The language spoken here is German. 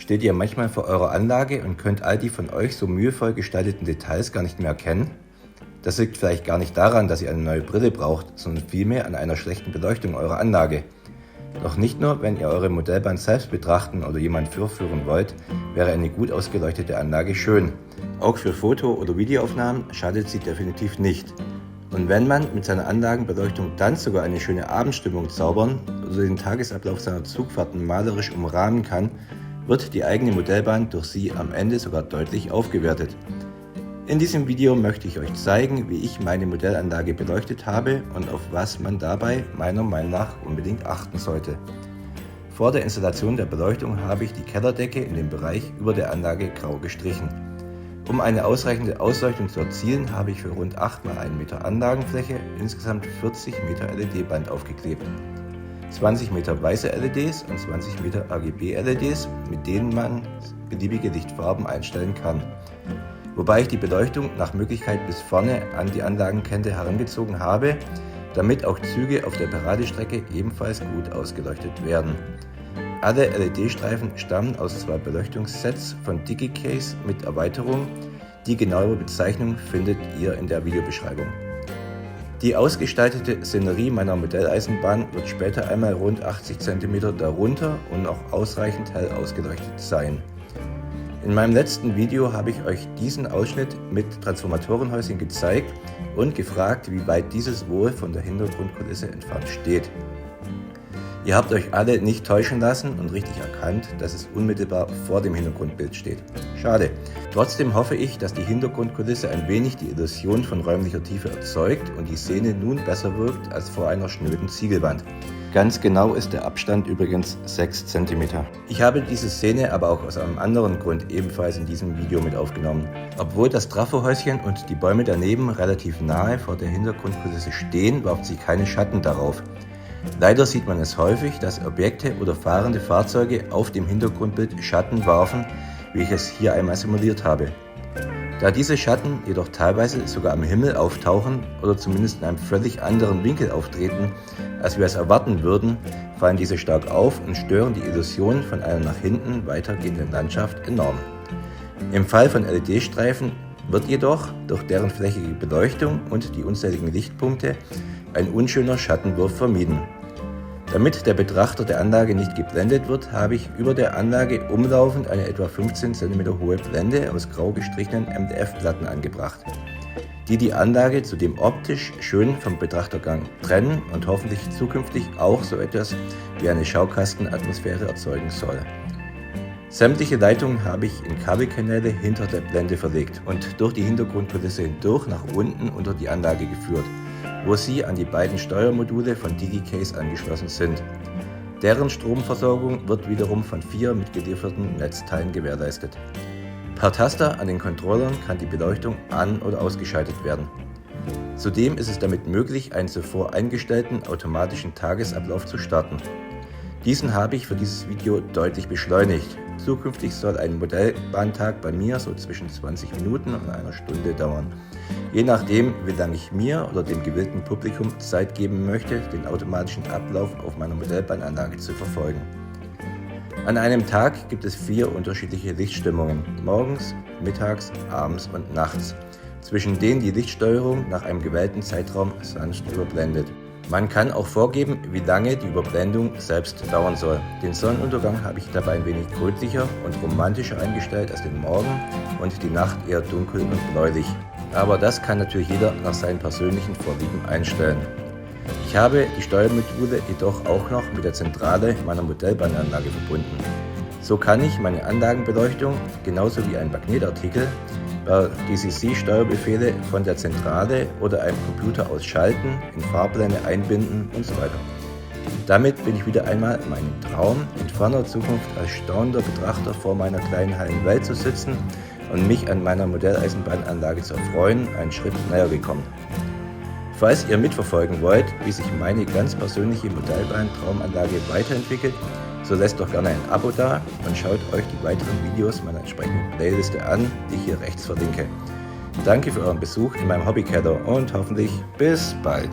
Steht ihr manchmal vor eurer Anlage und könnt all die von euch so mühevoll gestalteten Details gar nicht mehr erkennen? Das liegt vielleicht gar nicht daran, dass ihr eine neue Brille braucht, sondern vielmehr an einer schlechten Beleuchtung eurer Anlage. Doch nicht nur, wenn ihr eure Modellbahn selbst betrachten oder jemand vorführen wollt, wäre eine gut ausgeleuchtete Anlage schön. Auch für Foto- oder Videoaufnahmen schadet sie definitiv nicht. Und wenn man mit seiner Anlagenbeleuchtung dann sogar eine schöne Abendstimmung zaubern oder den Tagesablauf seiner Zugfahrten malerisch umrahmen kann, wird die eigene Modellbahn durch sie am Ende sogar deutlich aufgewertet. In diesem Video möchte ich euch zeigen, wie ich meine Modellanlage beleuchtet habe und auf was man dabei meiner Meinung nach unbedingt achten sollte. Vor der Installation der Beleuchtung habe ich die Kellerdecke in dem Bereich über der Anlage grau gestrichen. Um eine ausreichende Ausleuchtung zu erzielen, habe ich für rund 8 x 1 Meter Anlagenfläche insgesamt 40 Meter LED-Band aufgeklebt. 20 Meter weiße LEDs und 20 Meter RGB-LEDs, mit denen man beliebige Lichtfarben einstellen kann. Wobei ich die Beleuchtung nach Möglichkeit bis vorne an die Anlagenkante herangezogen habe, damit auch Züge auf der Paradestrecke ebenfalls gut ausgeleuchtet werden. Alle LED-Streifen stammen aus 2 Beleuchtungssets von DigiCase mit Erweiterung. Die genauere Bezeichnung findet ihr in der Videobeschreibung. Die ausgestaltete Szenerie meiner Modelleisenbahn wird später einmal rund 80 cm darunter und auch ausreichend hell ausgeleuchtet sein. In meinem letzten Video habe ich euch diesen Ausschnitt mit Transformatorenhäuschen gezeigt und gefragt, wie weit dieses wohl von der Hintergrundkulisse entfernt steht. Ihr habt euch alle nicht täuschen lassen und richtig erkannt, dass es unmittelbar vor dem Hintergrundbild steht. Schade. Trotzdem hoffe ich, dass die Hintergrundkulisse ein wenig die Illusion von räumlicher Tiefe erzeugt und die Szene nun besser wirkt als vor einer schnöden Ziegelwand. Ganz genau ist der Abstand übrigens 6 cm. Ich habe diese Szene aber auch aus einem anderen Grund ebenfalls in diesem Video mit aufgenommen. Obwohl das Trafohäuschen und die Bäume daneben relativ nahe vor der Hintergrundkulisse stehen, wirft sie keine Schatten darauf. Leider sieht man es häufig, dass Objekte oder fahrende Fahrzeuge auf dem Hintergrundbild Schatten warfen, wie ich es hier einmal simuliert habe. Da diese Schatten jedoch teilweise sogar am Himmel auftauchen oder zumindest in einem völlig anderen Winkel auftreten, als wir es erwarten würden, fallen diese stark auf und stören die Illusion von einer nach hinten weitergehenden Landschaft enorm. Im Fall von LED-Streifen wird jedoch durch deren flächige Beleuchtung und die unzähligen Lichtpunkte ein unschöner Schattenwurf vermieden. Damit der Betrachter der Anlage nicht geblendet wird, habe ich über der Anlage umlaufend eine etwa 15 cm hohe Blende aus grau gestrichenen MDF-Platten angebracht, die die Anlage zudem optisch schön vom Betrachtergang trennen und hoffentlich zukünftig auch so etwas wie eine Schaukastenatmosphäre erzeugen soll. Sämtliche Leitungen habe ich in Kabelkanäle hinter der Blende verlegt und durch die Hintergrundkulisse hindurch nach unten unter die Anlage geführt, wo sie an die beiden Steuermodule von DigiCase angeschlossen sind. Deren Stromversorgung wird wiederum von 4 mitgelieferten Netzteilen gewährleistet. Per Taster an den Controllern kann die Beleuchtung an- oder ausgeschaltet werden. Zudem ist es damit möglich, einen zuvor eingestellten automatischen Tagesablauf zu starten. Diesen habe ich für dieses Video deutlich beschleunigt. Zukünftig soll ein Modellbahntag bei mir so zwischen 20 Minuten und einer Stunde dauern. Je nachdem, wie lange ich mir oder dem gewillten Publikum Zeit geben möchte, den automatischen Ablauf auf meiner Modellbahnanlage zu verfolgen. An einem Tag gibt es 4 unterschiedliche Lichtstimmungen, morgens, mittags, abends und nachts, zwischen denen die Lichtsteuerung nach einem gewählten Zeitraum sanft überblendet. Man kann auch vorgeben, wie lange die Überblendung selbst dauern soll. Den Sonnenuntergang habe ich dabei ein wenig rötlicher und romantischer eingestellt als den Morgen und die Nacht eher dunkel und bläulich. Aber das kann natürlich jeder nach seinen persönlichen Vorlieben einstellen. Ich habe die Steuermodule jedoch auch noch mit der Zentrale meiner Modellbahnanlage verbunden. So kann ich meine Anlagenbeleuchtung genauso wie ein Magnetartikel per DCC-Steuerbefehle von der Zentrale oder einem Computer aus schalten, in Farbblende einbinden und so weiter. Damit bin ich wieder einmal meinem Traum, in ferner Zukunft als staunender Betrachter vor meiner kleinen heilen Welt zu sitzen und mich an meiner Modelleisenbahnanlage zu erfreuen, einen Schritt näher gekommen. Falls ihr mitverfolgen wollt, wie sich meine ganz persönliche Modellbahn-Traumanlage weiterentwickelt, so lasst doch gerne ein Abo da und schaut euch die weiteren Videos meiner entsprechenden Playliste an, die ich hier rechts verlinke. Danke für euren Besuch in meinem Hobbykeller und hoffentlich bis bald.